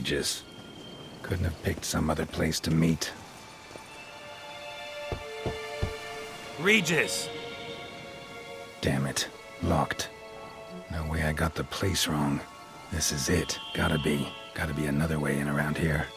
Regis. Couldn't have picked some other place to meet. Regis! Damn it. Locked. No way I got the place wrong. This is it. Gotta be. Gotta be another way in around here.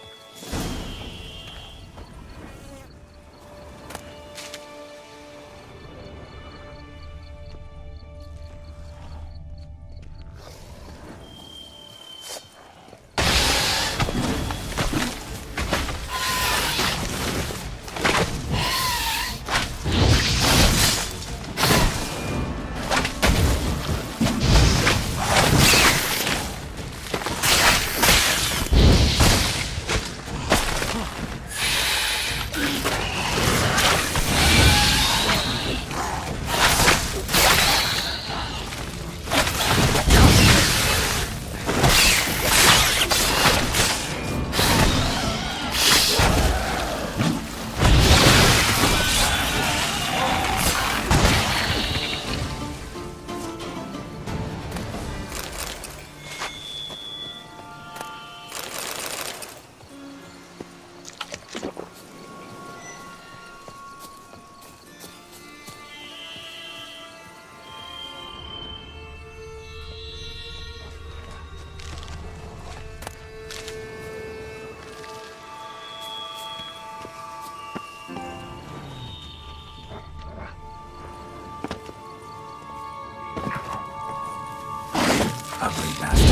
Ugly bastard.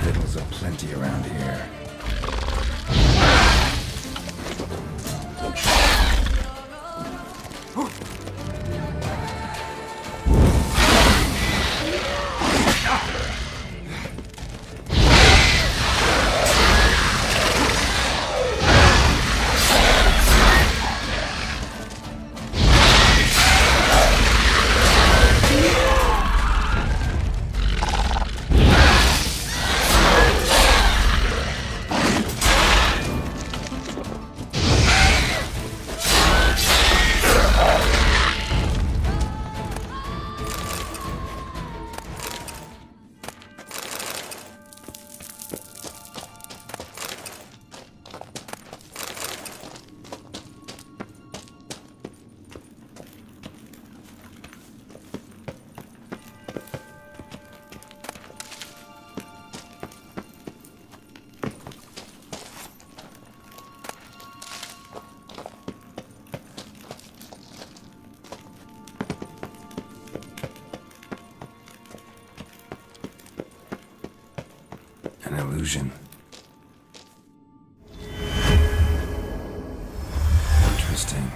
Fiddles aplenty around here. An illusion. Interesting.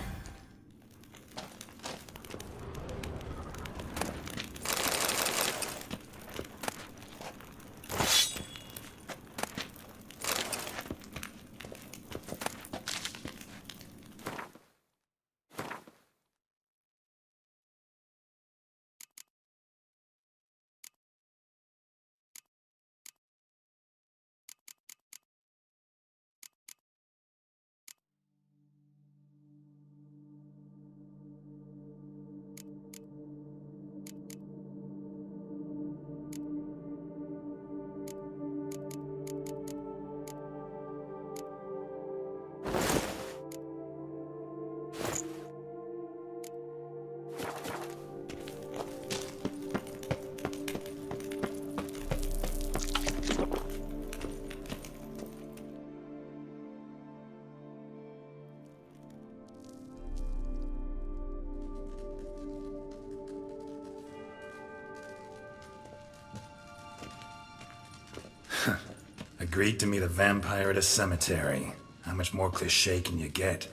Agreed to meet a vampire at a cemetery. How much more cliché can you get?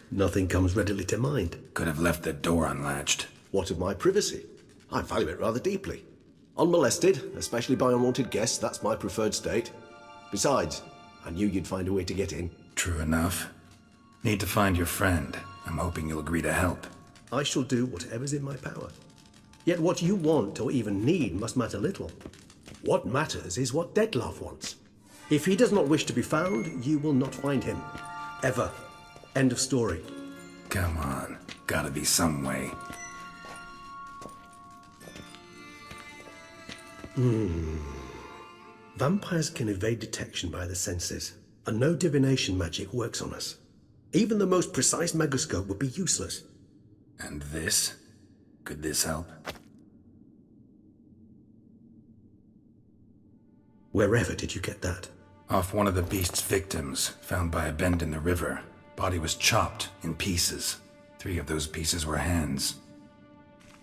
Nothing comes readily to mind. Could have left the door unlatched. What of my privacy? I value it rather deeply. Unmolested, especially by unwanted guests, that's my preferred state. Besides, I knew you'd find a way to get in. True enough. Need to find your friend. I'm hoping you'll agree to help. I shall do whatever's in my power. Yet what you want or even need must matter little. What matters is what Dettlaff wants. If he does not wish to be found, you will not find him. Ever. End of story. Come on. Gotta be some way. Vampires can evade detection by the senses, and no divination magic works on us. Even the most precise megascope would be useless. And this? Could this help? Wherever did you get that? Off one of the beast's victims, found by a bend in the river. Body was chopped in pieces. 3 of those pieces were hands.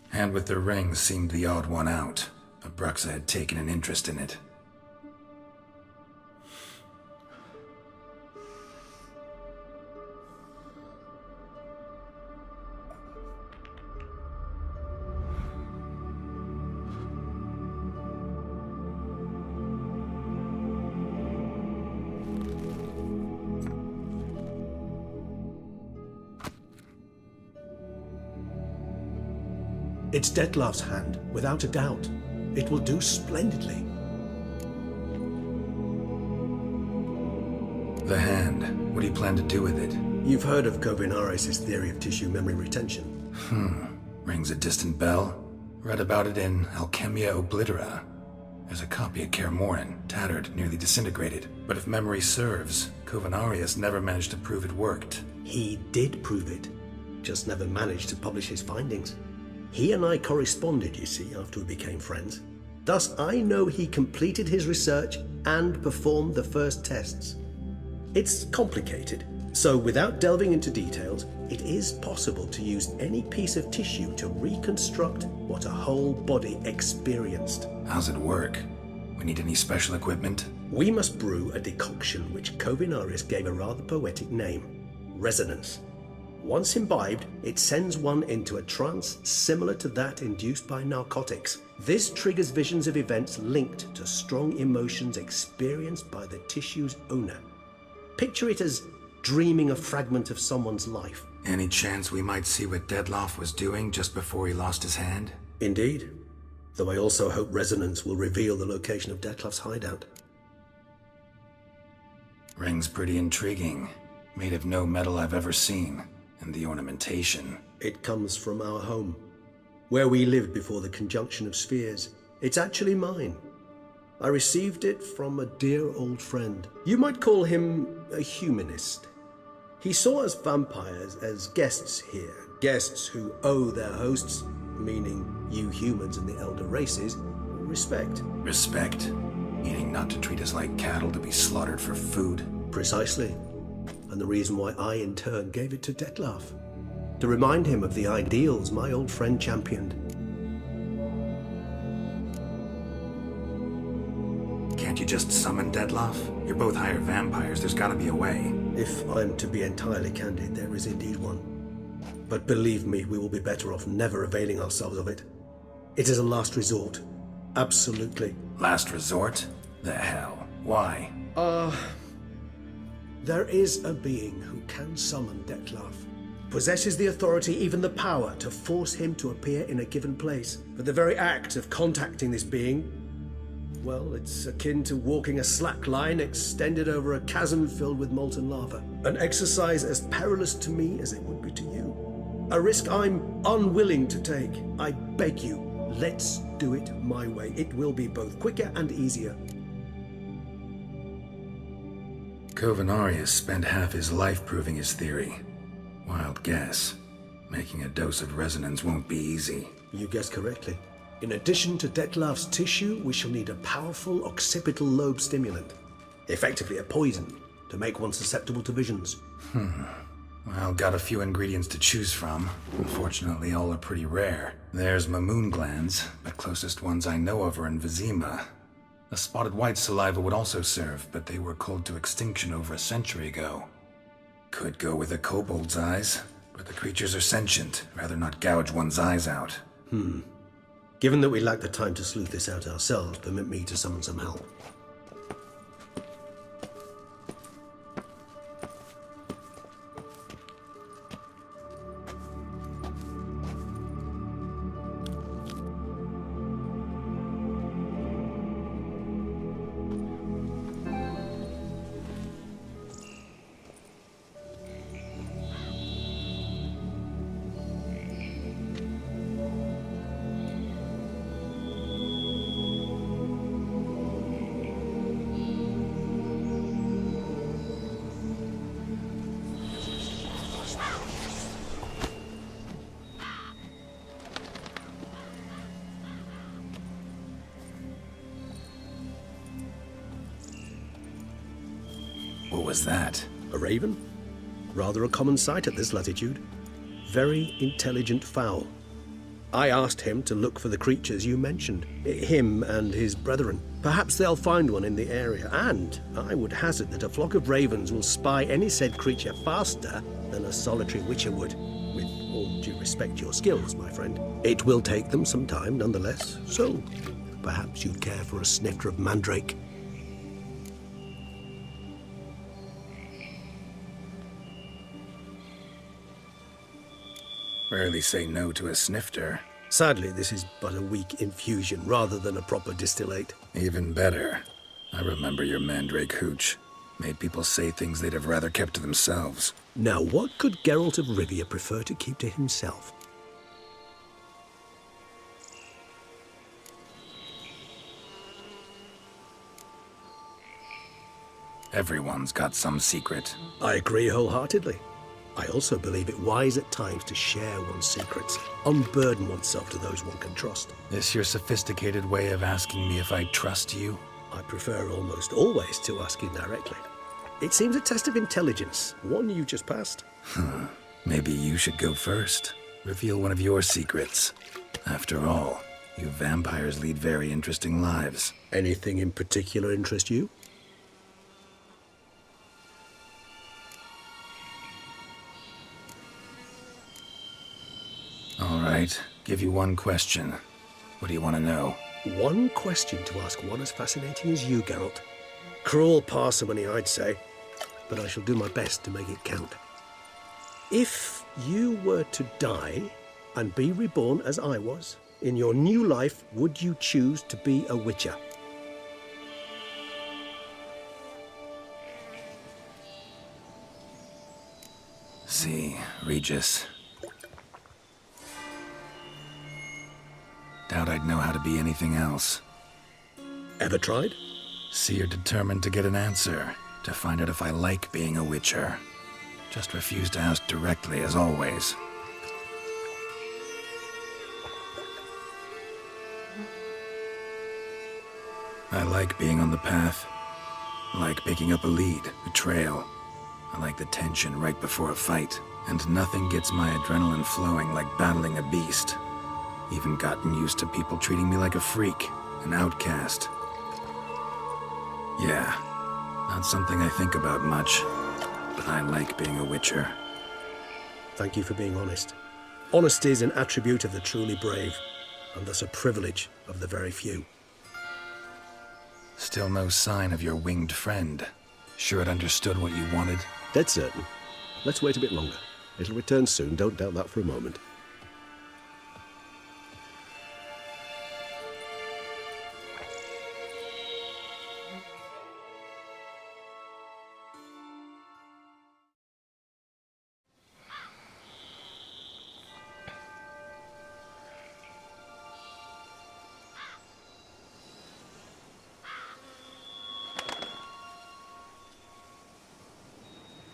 Hand with the ring seemed the odd one out. Abruxa had taken an interest in it. It's Detlef's hand, without a doubt. It will do splendidly. The hand. What do you plan to do with it? You've heard of Kovinaris' theory of tissue memory retention. Rings a distant bell. Read about it in Alchemia Oblitera. There's a copy of Kermorin, tattered, nearly disintegrated. But if memory serves, Kovinaris never managed to prove it worked. He did prove it, just never managed to publish his findings. He and I corresponded, you see, after we became friends. Thus, I know he completed his research and performed the first tests. It's complicated, so without delving into details, it is possible to use any piece of tissue to reconstruct what a whole body experienced. How's it work? We need any special equipment? We must brew a decoction which Kovinaris gave a rather poetic name: resonance. Once imbibed, it sends one into a trance similar to that induced by narcotics. This triggers visions of events linked to strong emotions experienced by the tissue's owner. Picture it as dreaming a fragment of someone's life. Any chance we might see what Detlef was doing just before he lost his hand? Indeed. Though I also hope resonance will reveal the location of Detlef's hideout. Ring's pretty intriguing. Made of no metal I've ever seen. And the ornamentation. It comes from our home, where we lived before the conjunction of spheres. It's actually mine. I received it from a dear old friend. You might call him a humanist. He saw us vampires as guests here, guests who owe their hosts, meaning you humans and the elder races, respect. Respect? Meaning not to treat us like cattle to be slaughtered for food? Precisely. And the reason why I, in turn, gave it to Detlef. To remind him of the ideals my old friend championed. Can't you just summon Detlef? You're both hired vampires, there's gotta be a way. If I'm to be entirely candid, there is indeed one. But believe me, we will be better off never availing ourselves of it. It is a last resort. Absolutely. Last resort? The hell? Why? There is a being who can summon Detlef. Possesses the authority, even the power, to force him to appear in a given place. But the very act of contacting this being, well, it's akin to walking a slack line extended over a chasm filled with molten lava. An exercise as perilous to me as it would be to you. A risk I'm unwilling to take. I beg you, let's do it my way. It will be both quicker and easier. Kovinaris spent half his life proving his theory. Wild guess. Making a dose of resonance won't be easy. You guessed correctly. In addition to Detlef's tissue, we shall need a powerful occipital lobe stimulant. Effectively a poison, to make one susceptible to visions. Well, got a few ingredients to choose from. Unfortunately, all are pretty rare. There's Mamoon glands, but closest ones I know of are in Vizima. A spotted white saliva would also serve, but they were cold to extinction over a century ago. Could go with a kobold's eyes, but the creatures are sentient. Rather not gouge one's eyes out. Given that we lack the time to sleuth this out ourselves, permit me to summon some help. was that? A raven? Rather a common sight at this latitude. Very intelligent fowl. I asked him to look for the creatures you mentioned, him and his brethren. Perhaps they'll find one in the area, and I would hazard that a flock of ravens will spy any said creature faster than a solitary witcher would. With all due respect to your skills, my friend. It will take them some time, nonetheless, so perhaps you'd care for a snifter of mandrake. Rarely say no to a snifter. Sadly, this is but a weak infusion rather than a proper distillate. Even better. I remember your mandrake hooch. Made people say things they'd have rather kept to themselves. Now, what could Geralt of Rivia prefer to keep to himself? Everyone's got some secret. I agree wholeheartedly. I also believe it wise at times to share one's secrets, unburden oneself to those one can trust. This your sophisticated way of asking me if I trust you? I prefer almost always to ask you directly. It seems a test of intelligence, one you just passed. Maybe you should go first. Reveal one of your secrets. After all, you vampires lead very interesting lives. Anything in particular interest you? All right, give you one question. What do you want to know? One question to ask one as fascinating as you, Geralt. Cruel parsimony, I'd say, but I shall do my best to make it count. If you were to die and be reborn as I was, in your new life, would you choose to be a witcher? See, Regis. Doubt I'd know how to be anything else. Ever tried? See, you're determined to get an answer, to find out if I like being a witcher. Just refuse to ask directly, as always. I like being on the path. I like picking up a lead, a trail. I like the tension right before a fight. And nothing gets my adrenaline flowing like battling a beast. Even gotten used to people treating me like a freak, an outcast. Yeah, not something I think about much, but I like being a witcher. Thank you for being honest. Honesty is an attribute of the truly brave, and thus a privilege of the very few. Still no sign of your winged friend. Sure it understood what you wanted? Dead certain. Let's wait a bit longer. It'll return soon, don't doubt that for a moment.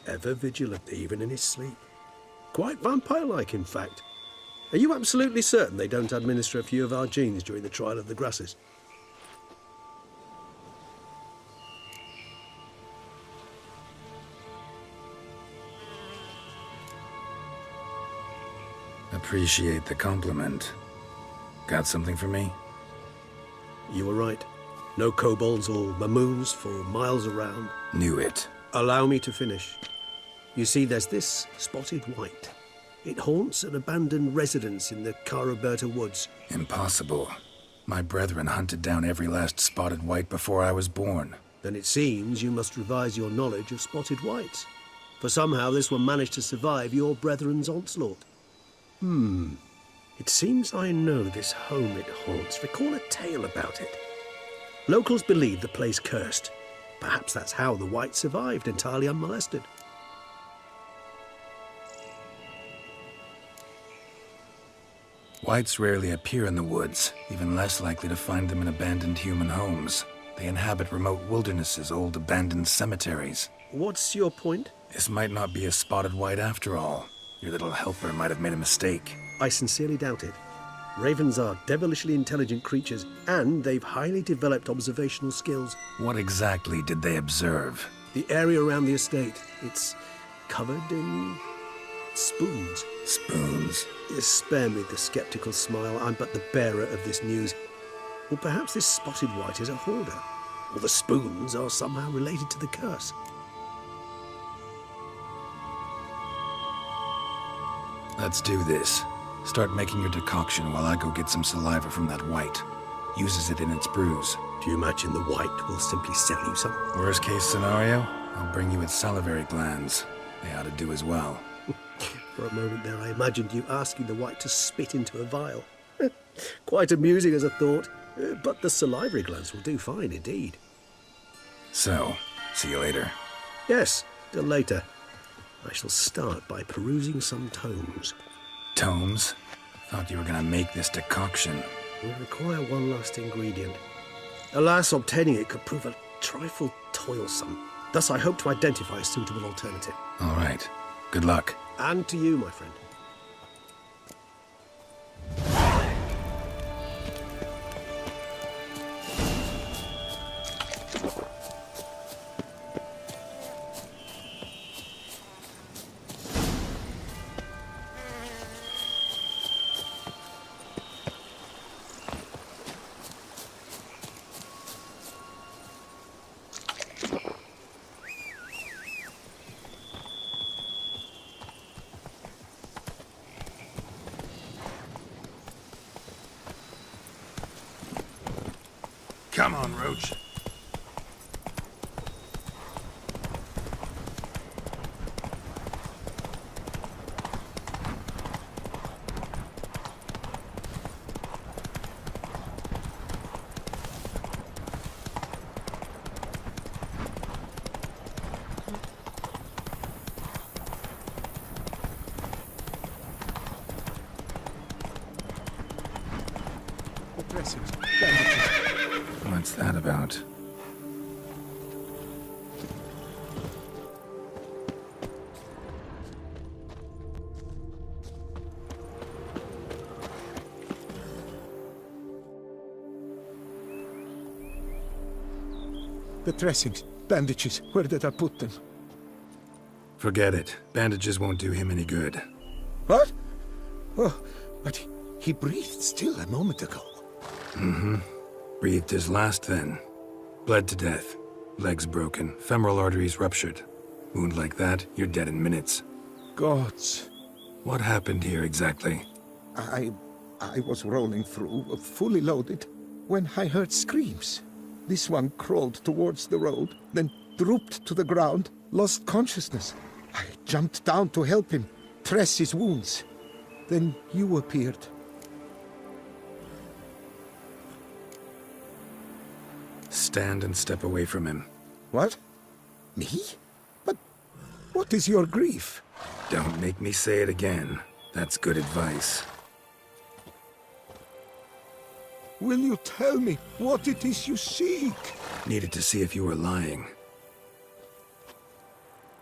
Ever vigilant, even in his sleep. Quite vampire-like, in fact. Are you absolutely certain they don't administer a few of our genes during the trial of the grasses? Appreciate the compliment. Got something for me? You were right. No kobolds or mamoons for miles around. Knew it. Allow me to finish. You see, there's this spotted white. It haunts an abandoned residence in the Caraberta woods. Impossible. My brethren hunted down every last spotted white before I was born. Then it seems you must revise your knowledge of spotted whites. For somehow this one managed to survive your brethren's onslaught. It seems I know this home it haunts. Recall a tale about it. Locals believe the place cursed. Perhaps that's how the white survived entirely unmolested. Whites rarely appear in the woods, even less likely to find them in abandoned human homes. They inhabit remote wildernesses, old abandoned cemeteries. What's your point? This might not be a spotted white after all. Your little helper might have made a mistake. I sincerely doubt it. Ravens are devilishly intelligent creatures, and they've highly developed observational skills. What exactly did they observe? The area around the estate, it's covered in spoons. Spoons? Spare me the skeptical smile. I'm but the bearer of this news. Or perhaps this spotted wight is a hoarder. Or the spoons are somehow related to the curse. Let's do this. Start making your decoction while I go get some saliva from that wight. Uses it in its brews. Do you imagine the wight will simply sell you some? Worst case scenario, I'll bring you its salivary glands. They ought to do as well. For a moment there, I imagined you asking the wight to spit into a vial. Quite amusing as a thought, but the salivary glands will do fine indeed. So, see you later. Yes, till later. I shall start by perusing some tomes. Tomes? Thought you were gonna make this decoction. We require one last ingredient. Alas, obtaining it could prove a trifle toilsome. Thus, I hope to identify a suitable alternative. All right. Good luck. And to you, my friend. Come on, Roach. What's that about? The dressings, bandages, where did I put them? Forget it. Bandages won't do him any good. What? Oh, but he breathed still a moment ago. Mm-hmm. Breathed his last then. Bled to death. Legs broken, femoral arteries ruptured. Wound like that, you're dead in minutes. Gods. What happened here exactly? I was rolling through, fully loaded, when I heard screams. This one crawled towards the road, then drooped to the ground, lost consciousness. I jumped down to help him, dress his wounds. Then you appeared. Stand and step away from him. What? Me? But what is your grief? Don't make me say it again. That's good advice. Will you tell me what it is you seek? Needed to see if you were lying.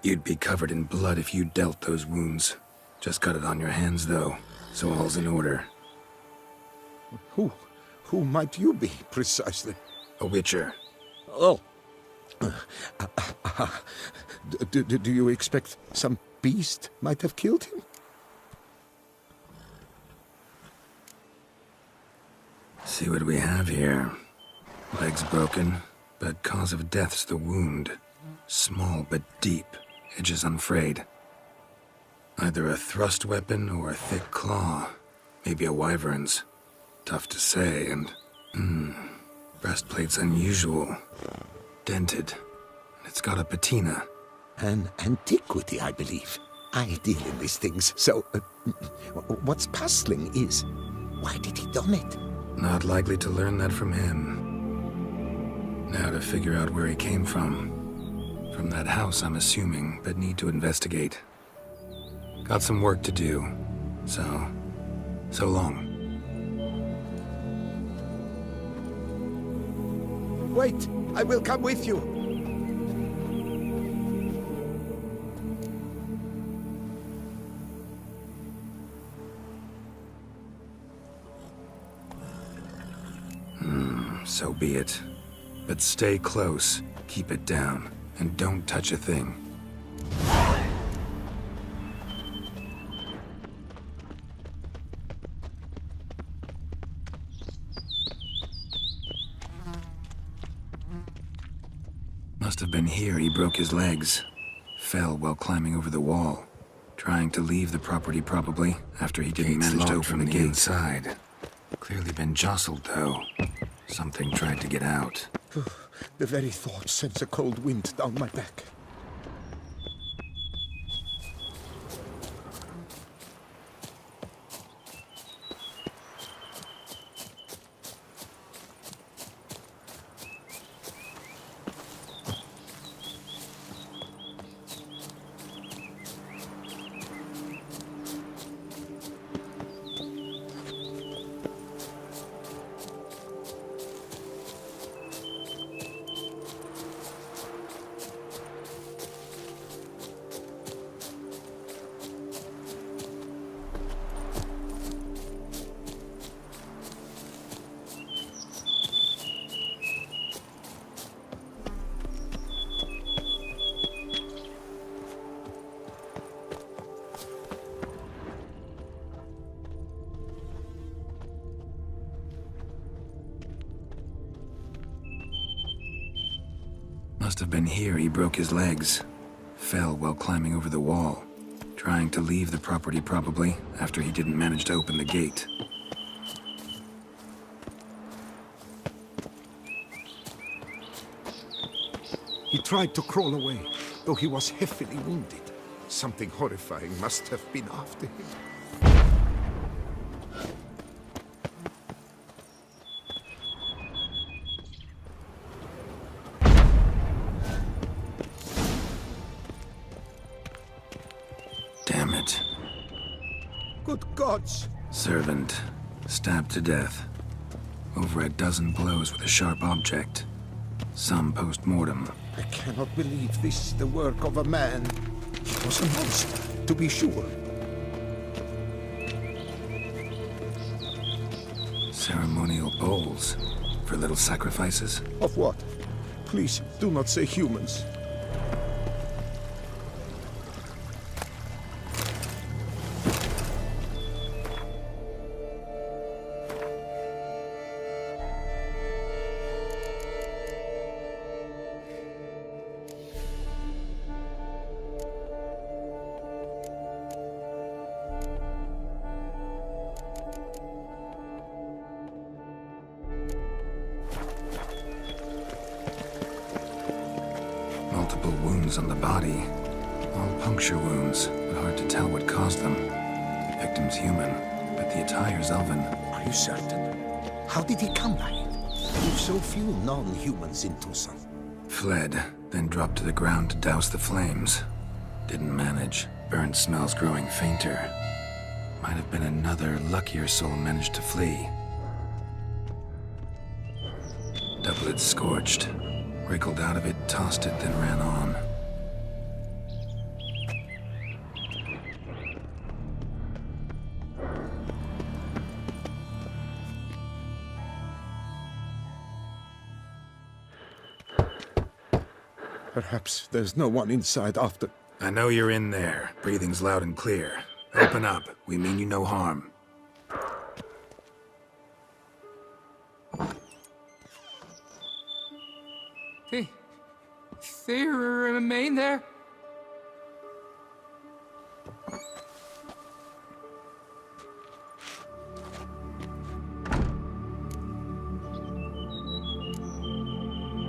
You'd be covered in blood if you dealt those wounds. Just got it on your hands, though, so all's in order. Who might you be, precisely? A witcher. Oh. Do you expect some beast might have killed him? See what we have here. Legs broken, but cause of death's the wound. Small but deep, edges unfrayed. Either a thrust weapon or a thick claw. Maybe a wyvern's. Tough to say, and... breastplate's unusual. Dented. It's got a patina. An antiquity, I believe. I deal in these things, so... what's puzzling is... why did he don it? Not likely to learn that from him. Now to figure out where he came from. From that house, I'm assuming, but need to investigate. Got some work to do. So long. Wait, I will come with you. So be it. But stay close. Keep it down. and don't touch a thing. Must have been here he broke his legs. Fell while climbing over the wall. Trying to leave the property probably, after he didn't manage to open the gate. Inside. Clearly been jostled though. Something tried to get out. The very thought sends a cold wind down my back. Must have been here he broke his legs. Fell while climbing over the wall. Trying to leave the property probably, after he didn't manage to open the gate. He tried to crawl away, though he was heavily wounded. Something horrifying must have been after him. Damn it. Good gods! Servant. Stabbed to death. Over a dozen blows with a sharp object. Some post-mortem. I cannot believe this is the work of a man. He was a monster, to be sure. Ceremonial bowls. For little sacrifices? Of what? Please, do not say humans. Multiple wounds on the body. All puncture wounds, but hard to tell what caused them. Victim's human, but the attire's elven. Are you certain? How did he come by it? We've so few non-humans in Tucson. Fled, then dropped to the ground to douse the flames. Didn't manage. Burnt smells growing fainter. Might have been another luckier soul managed to flee. Doublet scorched. Wriggled out of it, tossed it, then ran on. Perhaps there's no one inside after... I know you're in there. Breathing's loud and clear. Open up. We mean you no harm. They remain there?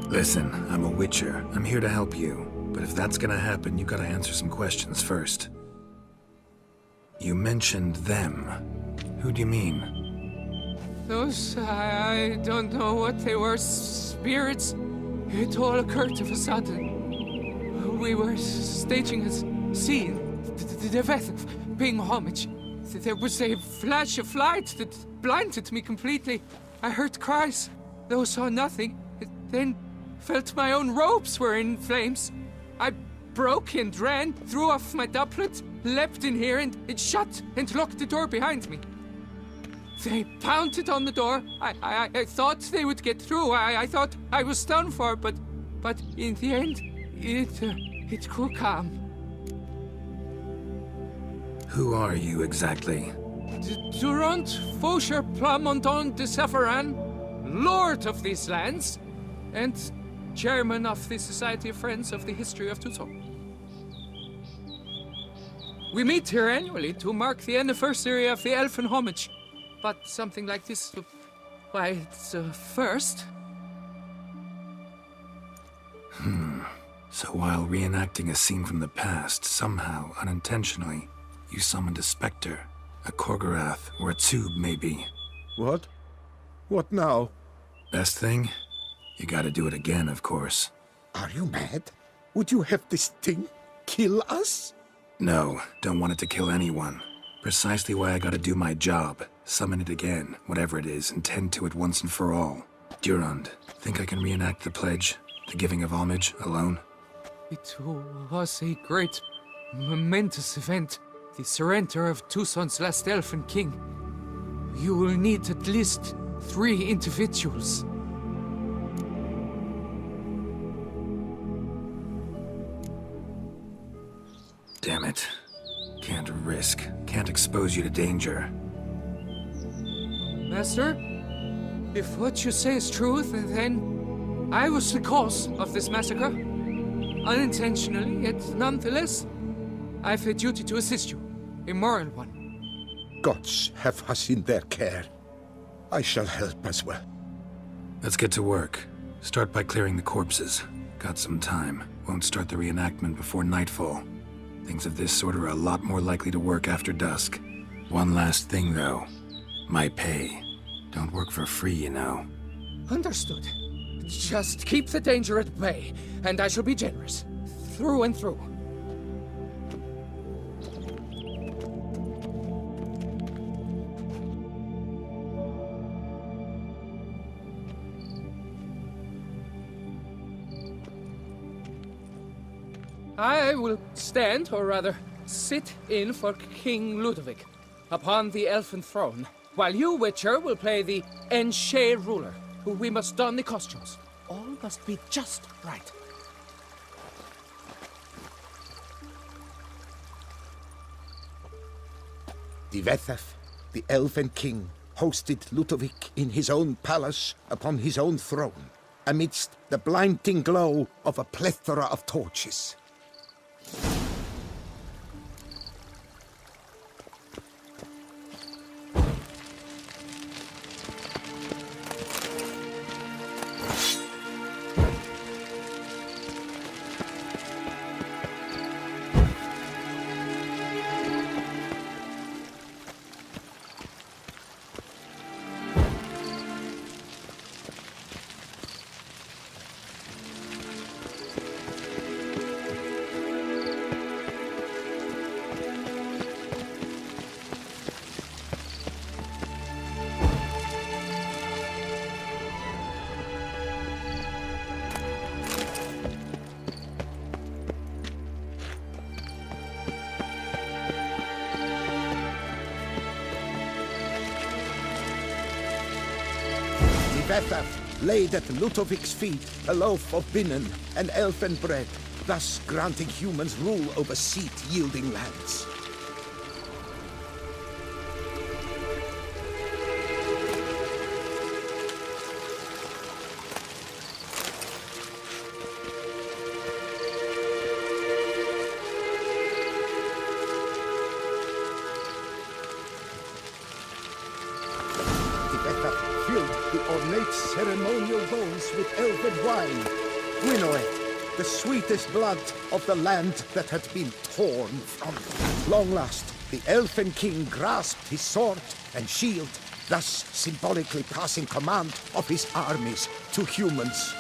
Listen, I'm a witcher. I'm here to help you. But if that's gonna happen, you gotta answer some questions first. You mentioned them. Who do you mean? Those, I don't know what they were. Spirits. It all occurred of a sudden. We were staging a scene. The death of paying homage. There was a flash of light that blinded me completely. I heard cries, though saw nothing. Then felt my own robes were in flames. I broke and ran, threw off my doublet, leapt in here, and it shut and locked the door behind me. They pounded on the door. I thought they would get through. I thought I was done for, but in the end, It could come. Who are you exactly? Durant Faucher Plamondon de Sepharan, Lord of these lands, and Chairman of the Society of Friends of the History of Tucson. We meet here annually to mark the anniversary of the Elfin homage, but something like this, why, it's a first. So while reenacting a scene from the past, somehow, unintentionally, you summoned a specter, a Korgorath, or a tube, maybe. What? What now? Best thing? You gotta do it again, of course. Are you mad? Would you have this thing kill us? No, don't want it to kill anyone. Precisely why I gotta do my job. Summon it again, whatever it is, and tend to it once and for all. Durand, think I can reenact the pledge, the giving of homage, alone? It was a great, momentous event. The surrender of Tucson's last elfin king. You will need at least 3 individuals. Damn it. Can't risk. Can't expose you to danger. Master, if what you say is true, then I was the cause of this massacre. Unintentionally, yet nonetheless, I have a duty to assist you, a moral one. Gods have us in their care. I shall help as well. Let's get to work. Start by clearing the corpses. Got some time. Won't start the reenactment before nightfall. Things of this sort are a lot more likely to work after dusk. One last thing, though. My pay. Don't work for free, you know. Understood. Just keep the danger at bay, and I shall be generous. Through and through. I will stand, or rather, sit in for King Ludovic, upon the elfin throne, while you, Witcher, will play the Enche ruler, who we must don the costumes. All must be just right. Divethef, the elven king, hosted Ludovic in his own palace upon his own throne, amidst the blinding glow of a plethora of torches. Divethef laid at Ludovic's feet a loaf of binnen and elfin bread, thus granting humans rule over seat-yielding lands. The ornate ceremonial bowls with elven wine. Gwynnoeth, the sweetest blood of the land that had been torn from it. Long last, the elfin king grasped his sword and shield, thus symbolically passing command of his armies to humans.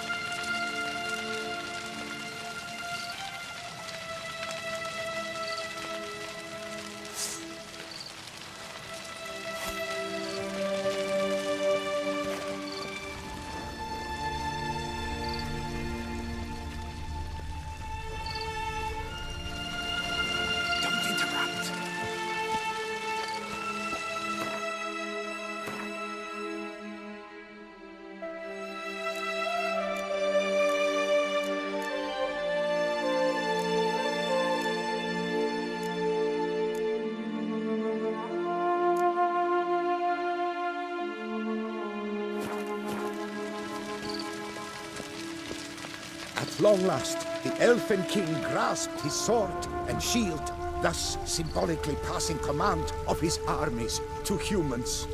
At long last, the Elfen King grasped his sword and shield, thus symbolically passing command of his armies to humans.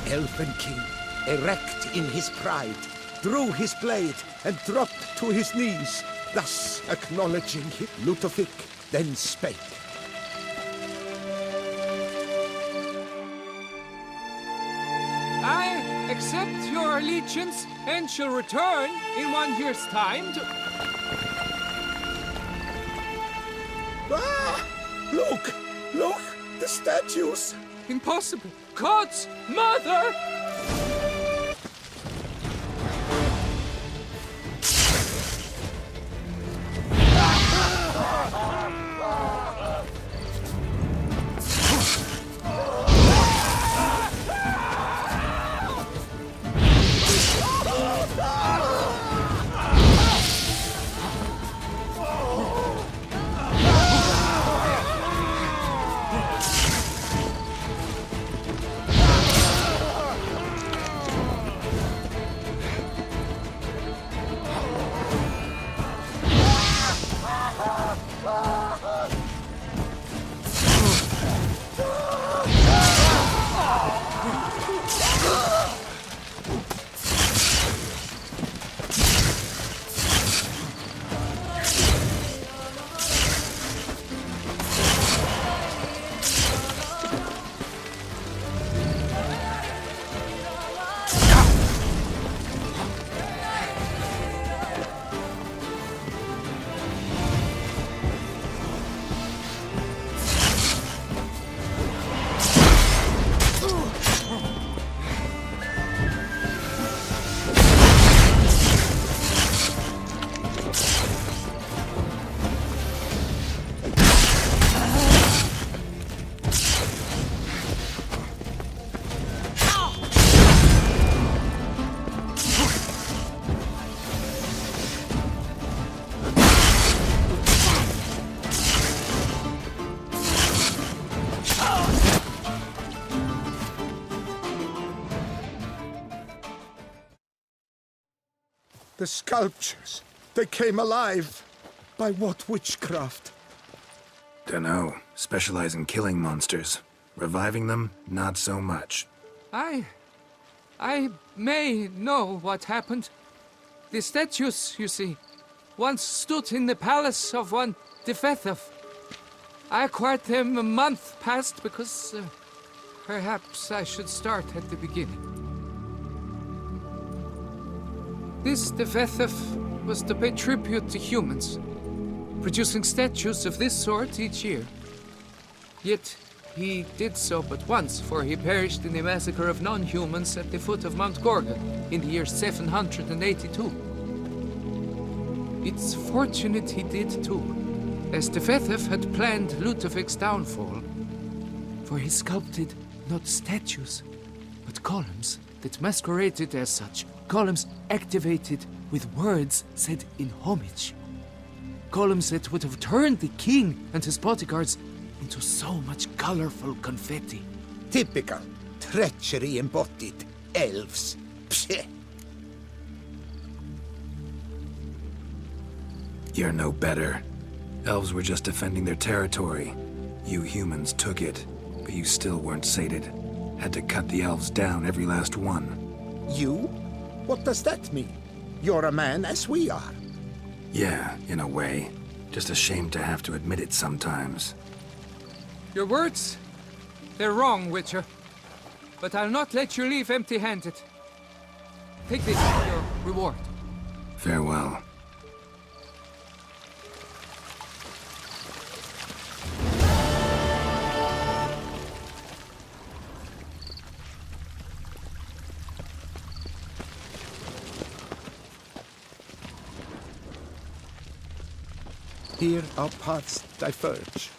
Elfen King, erect in his pride, drew his blade and dropped to his knees, thus acknowledging him. Ludovic then spake. I accept your allegiance and shall return in 1 year's time to... Ah! Look! Look! The statues! Impossible! God's mother! The sculptures, they came alive. By what witchcraft? Dunno. Specialize in killing monsters. Reviving them, not so much. I may know what happened. The statues, you see, once stood in the palace of one Defethov. I acquired them a month past because perhaps I should start at the beginning. This Defethov was to pay tribute to humans, producing statues of this sort each year. Yet he did so but once, for he perished in the massacre of non-humans at the foot of Mount Gorgon in the year 782. It's fortunate he did too, as Defethov had planned Ludovic's downfall, for he sculpted not statues, but columns that masqueraded as such, columns activated with words said in homage. Columns that would have turned the king and his bodyguards into so much colorful confetti. Typical. Treachery embodied. Elves. Psheh. You're no better. Elves were just defending their territory. You humans took it, but you still weren't sated. Had to cut the elves down, every last one. You? What does that mean? You're a man as we are. Yeah, in a way. Just ashamed to have to admit it sometimes. Your words? They're wrong, Witcher. But I'll not let you leave empty-handed. Take this as your reward. Farewell. Here our paths diverge.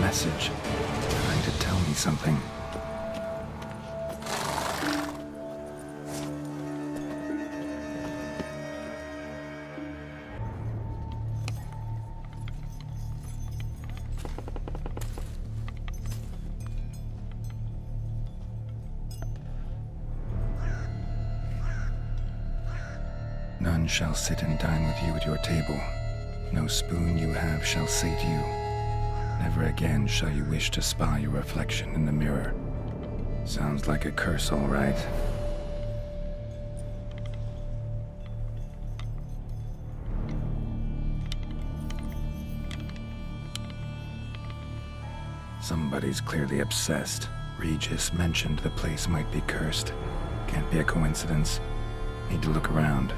Message. Trying to tell me something. None shall sit and dine with you at your table. No spoon you have shall sate you. Never again shall you wish to spy your reflection in the mirror. Sounds like a curse, all right. Somebody's clearly obsessed. Regis mentioned the place might be cursed. Can't be a coincidence. Need to look around.